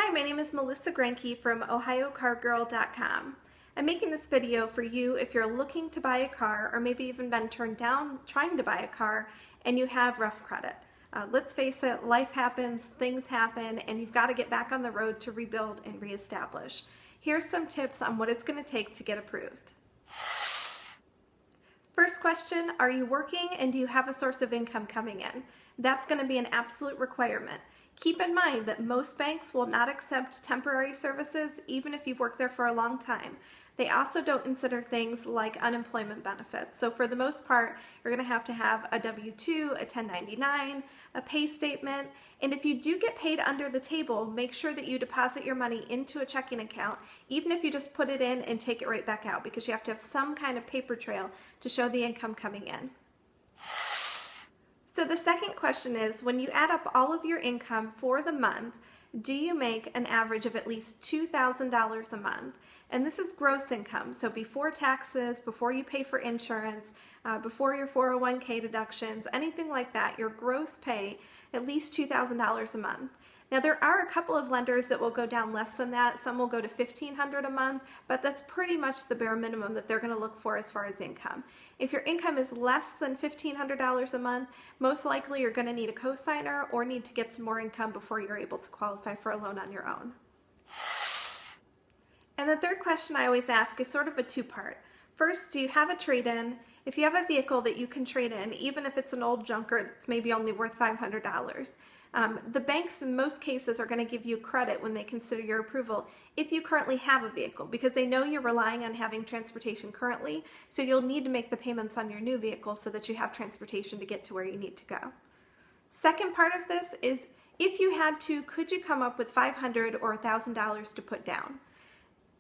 Hi, my name is Melissa Granke from OhioCarGirl.com. I'm making this video for you if you're looking to buy a car or maybe even been turned down trying to buy a car and you have rough credit. Let's face it, life happens, things happen, and you've got to get back on the road to rebuild and reestablish. Here's some tips on what it's going to take to get approved. First question, are you working and do you have a source of income coming in? That's going to be an absolute requirement. Keep in mind that most banks will not accept temporary services even if you've worked there for a long time. They also don't consider things like unemployment benefits. So for the most part, you're going to have a W-2, a 1099, a pay statement, and if you do get paid under the table, make sure that you deposit your money into a checking account, even if you just put it in and take it right back out, because you have to have some kind of paper trail to show the income coming in. So the second question is, when you add up all of your income for the month, do you make an average of at least $2,000 a month? And this is gross income, so before taxes, before you pay for insurance, before your 401k deductions, anything like that, your gross pay at least $2,000 a month. Now there are a couple of lenders that will go down less than that. Some will go to $1,500 a month, but that's pretty much the bare minimum that they're going to look for as far as income. If your income is less than $1,500 a month, most likely you're going to need a cosigner or need to get some more income before you're able to qualify for a loan on your own. And the third question I always ask is sort of a two-part. First, do you have a trade-in? If you have a vehicle that you can trade in, even if it's an old junker that's maybe only worth $500, the banks in most cases are going to give you credit when they consider your approval if you currently have a vehicle, because they know you're relying on having transportation currently, so you'll need to make the payments on your new vehicle so that you have transportation to get to where you need to go. Second part of this is, if you had to, could you come up with $500 or $1,000 to put down?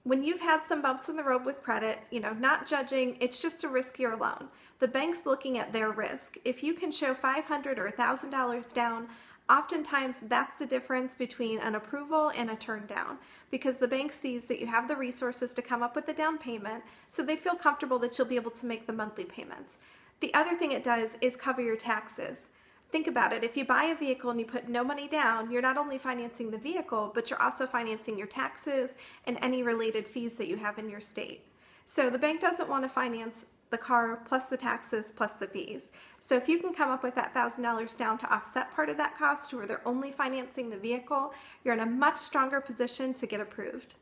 When you've had some bumps in the road with credit, not judging, it's just a riskier loan. The bank's looking at their risk. If you can show $500 or $1,000 down, oftentimes that's the difference between an approval and a turn down, because the bank sees that you have the resources to come up with the down payment, so they feel comfortable that you'll be able to make the monthly payments. The other thing it does is cover your taxes. Think about it, if you buy a vehicle and you put no money down, you're not only financing the vehicle, but you're also financing your taxes and any related fees that you have in your state. So the bank doesn't want to finance the car plus the taxes plus the fees. So if you can come up with that $1,000 down to offset part of that cost, where they're only financing the vehicle, you're in a much stronger position to get approved.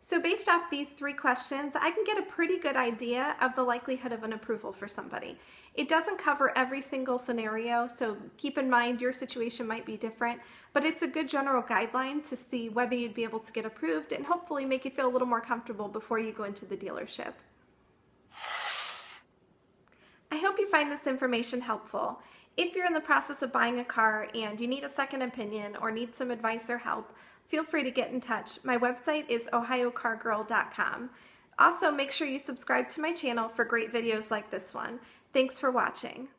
So based off these three questions, I can get a pretty good idea of the likelihood of an approval for somebody. It doesn't cover every single scenario, so keep in mind your situation might be different, but it's a good general guideline to see whether you'd be able to get approved and hopefully make you feel a little more comfortable before you go into the dealership. I hope you find this information helpful. If you're in the process of buying a car and you need a second opinion or need some advice or help, feel free to get in touch. My website is OhioCarGirl.com. Also, make sure you subscribe to my channel for great videos like this one. Thanks for watching.